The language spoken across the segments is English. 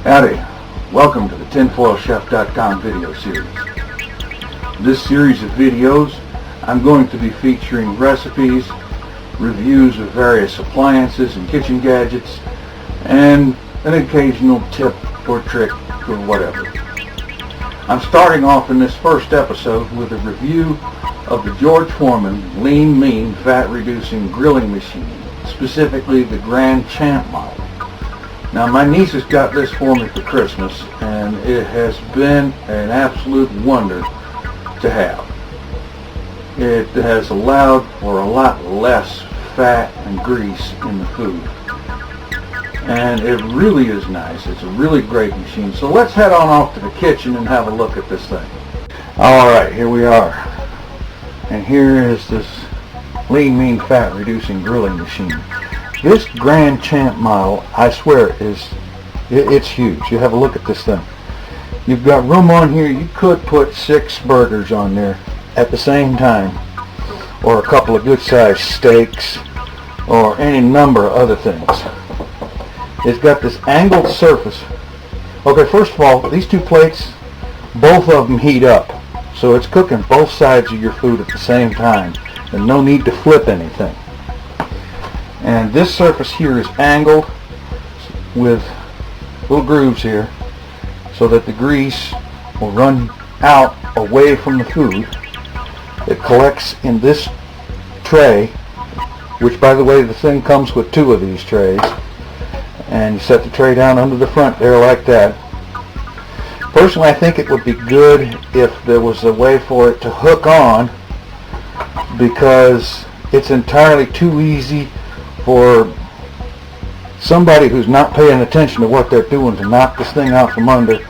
Howdy, welcome to the tinfoilchef.com video series. This series of videos, I'm going to be featuring recipes, reviews of various appliances and kitchen gadgets, and an occasional tip or trick or whatever. I'm starting off in this first episode with a review of the George Foreman Lean Mean Fat Reducing Grilling Machine, specifically the Grand Champ model. Now, my niece has got this for me for Christmas, and it has been an absolute wonder to have. It has allowed for a lot less fat and grease in the food. And it really is nice. It's a really great machine. So let's head on off to the kitchen and have a look at this thing. Alright, here we are. And here is this Lean Mean Fat Reducing Grilling Machine. This Grand Champ model, I swear, it's huge. You have a look at this thing. You've got room on here. You could put 6 burgers on there at the same time, or a couple of good-sized steaks, or any number of other things. It's got this angled surface. Okay, first of all, these 2 plates, both of them heat up. So it's cooking both sides of your food at the same time, and no need to flip anything. And this surface here is angled with little grooves here so that the grease will run out away from the food. It collects in this tray, which, by the way, the thing comes with 2 of these trays, and you set the tray down under the front there like that. Personally, I think it would be good if there was a way for it to hook on, because it's entirely too easy for somebody who's not paying attention to what they're doing to knock this thing out from under,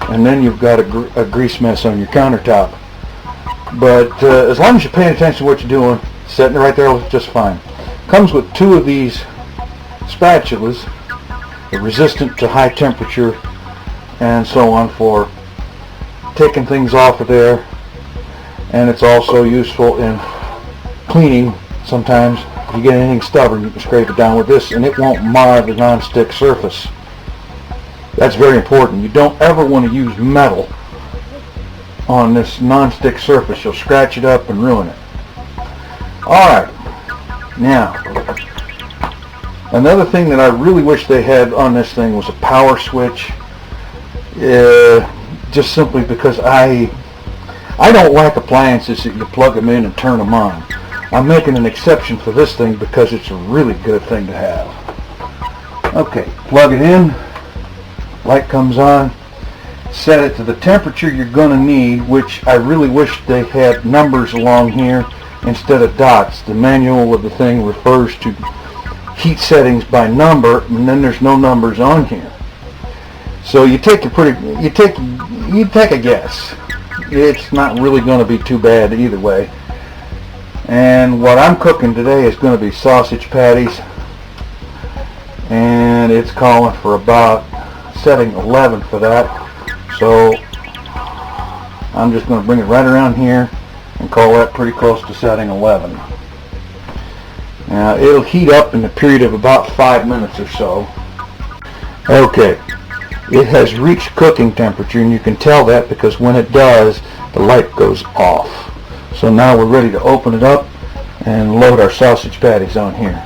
and then you've got a grease mess on your countertop. But as long as you're paying attention to what you're doing, setting it right there is just fine. Comes with 2 of these spatulas. They're resistant to high temperature and so on for taking things off of there, and it's also useful in cleaning. Sometimes if you get anything stubborn, you can scrape it down with this and it won't mar the non-stick surface. That's very important. You don't ever want to use metal on this non-stick surface. You'll scratch it up and ruin it. Alright, now another thing that I really wish they had on this thing was a power switch. Just simply because I don't like appliances that you plug them in and turn them on. I'm making an exception for this thing because it's a really good thing to have. Okay, plug it in, light comes on, set it to the temperature you're going to need, which I really wish they had numbers along here instead of dots. The manual of the thing refers to heat settings by number, and then there's no numbers on here. So you take a guess. It's not really going to be too bad either way. And what I'm cooking today is going to be sausage patties, and it's calling for about setting 11 for that. So I'm just going to bring it right around here and call that pretty close to setting 11. Now it'll heat up in the period of about 5 minutes or so. Okay, it has reached cooking temperature, and you can tell that because when it does, the light goes off. So now we're ready to open it up and load our sausage patties on here.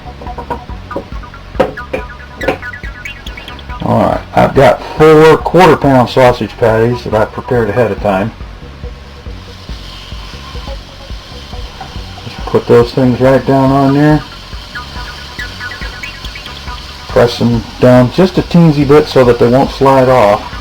Alright, I've got 4 quarter-pound sausage patties that I've prepared ahead of time. Just put those things right down on there. Press them down just a teensy bit so that they won't slide off.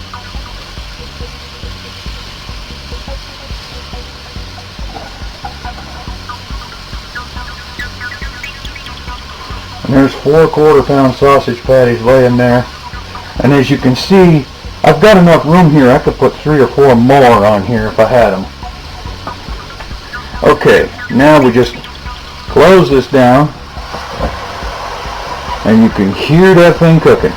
And there's 4 quarter-pound sausage patties laying there. And as you can see, I've got enough room here. I could put 3 or 4 more on here if I had them. Okay, now we just close this down, and you can hear that thing cooking.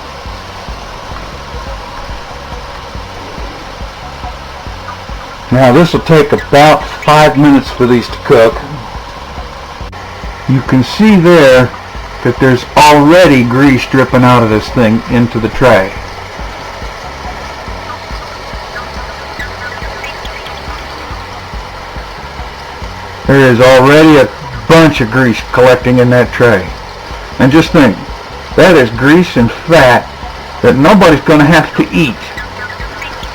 Now this will take about 5 minutes for these to cook. You can see there that there's already grease dripping out of this thing into the tray. There is already a bunch of grease collecting in that tray. And just think, that is grease and fat that nobody's going to have to eat.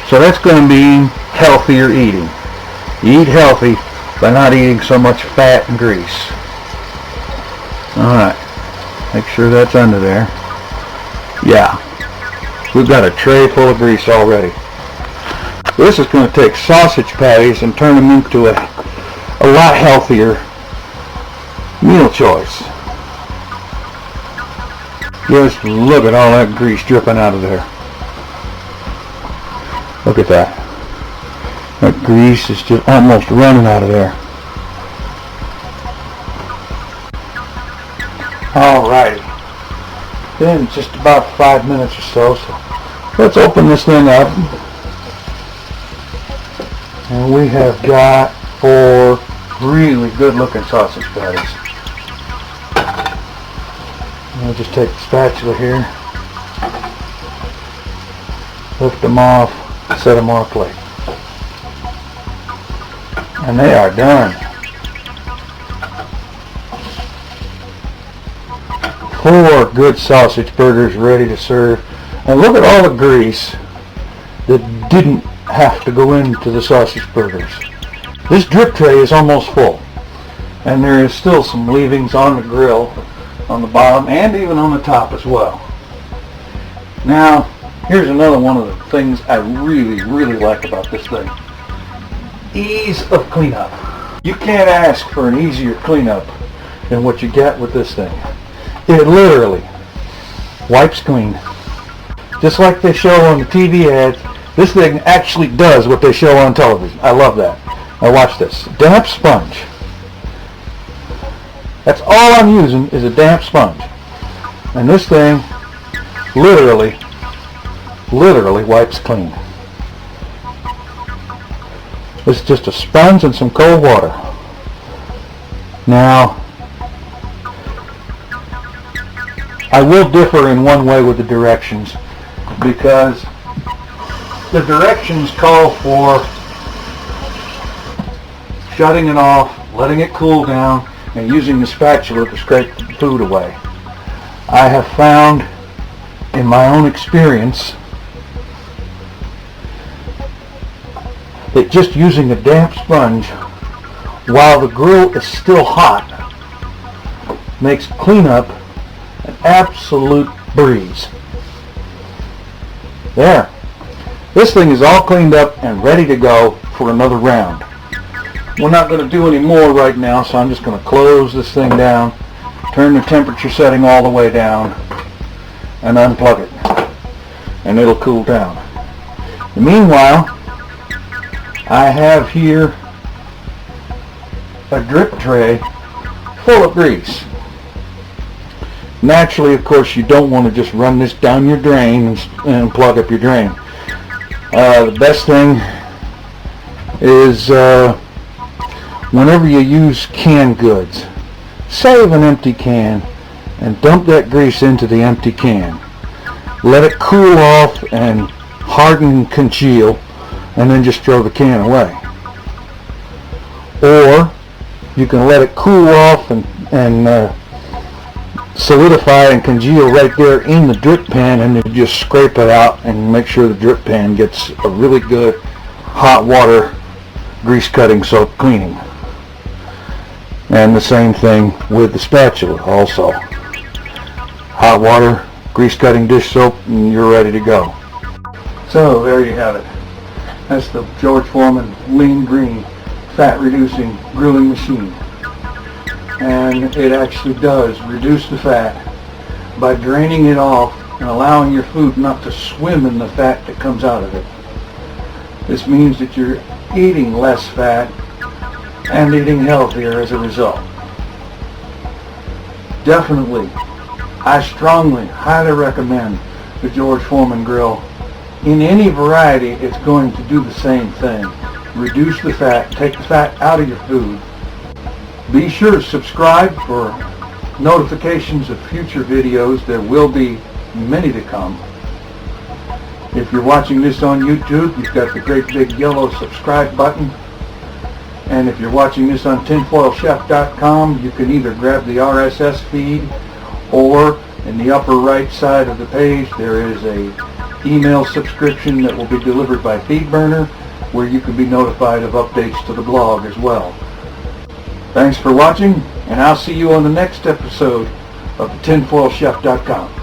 So that's going to be healthier eating. You eat healthy by not eating so much fat and grease. Alright, make sure that's under there. Yeah, we've got a tray full of grease already. This is going to take sausage patties and turn them into a lot healthier meal choice. Just look at all that grease dripping out of there. Look at that. That grease is just almost running out of there. Alrighty. Been just about 5 minutes or so, so let's open this thing up. And we have got 4 really good looking sausage patties. I'll just take the spatula here, lift them off, set them on a plate. And they are done. 4 good sausage burgers ready to serve. And look at all the grease that didn't have to go into the sausage burgers. This drip tray is almost full. And there is still some leavings on the grill, on the bottom, and even on the top as well. Now, here's another one of the things I really like about this thing. Ease of cleanup. You can't ask for an easier cleanup than what you get with this thing. It literally wipes clean. Just like they show on the TV ads, this thing actually does what they show on television. I love that. Now watch this. Damp sponge. That's all I'm using is a damp sponge. And this thing literally wipes clean. It's just a sponge and some cold water. Now, I will differ in one way with the directions, because the directions call for shutting it off, letting it cool down, and using the spatula to scrape the food away. I have found in my own experience that just using a damp sponge while the grill is still hot makes cleanup an absolute breeze. There. This thing is all cleaned up and ready to go for another round. We're not going to do any more right now, so I'm just going to close this thing down, turn the temperature setting all the way down, and unplug it. And it'll cool down. Meanwhile, I have here a drip tray full of grease. Naturally, of course, you don't want to just run this down your drain and plug up your drain. The best thing is whenever you use canned goods, save an empty can and dump that grease into the empty can. Let it cool off and harden and congeal, and then just throw the can away. Or you can let it cool off and solidify and congeal right there in the drip pan, and then just scrape it out and make sure the drip pan gets a really good hot water grease cutting soap cleaning. And the same thing with the spatula also. Hot water, grease cutting dish soap, and you're ready to go. So there you have it. That's the George Foreman Lean Green Fat Reducing Grilling Machine. And it actually does reduce the fat by draining it off and allowing your food not to swim in the fat that comes out of it. This means that you're eating less fat and eating healthier as a result. Definitely, I strongly, highly recommend the George Foreman grill. In any variety, it's going to do the same thing. Reduce the fat, take the fat out of your food. Be sure to subscribe for notifications of future videos. There will be many to come. If you're watching this on YouTube, you've got the great big yellow subscribe button. And if you're watching this on tinfoilchef.com, you can either grab the RSS feed, or in the upper right side of the page there is a email subscription that will be delivered by FeedBurner, where you can be notified of updates to the blog as well. Thanks for watching, and I'll see you on the next episode of tinfoilchef.com.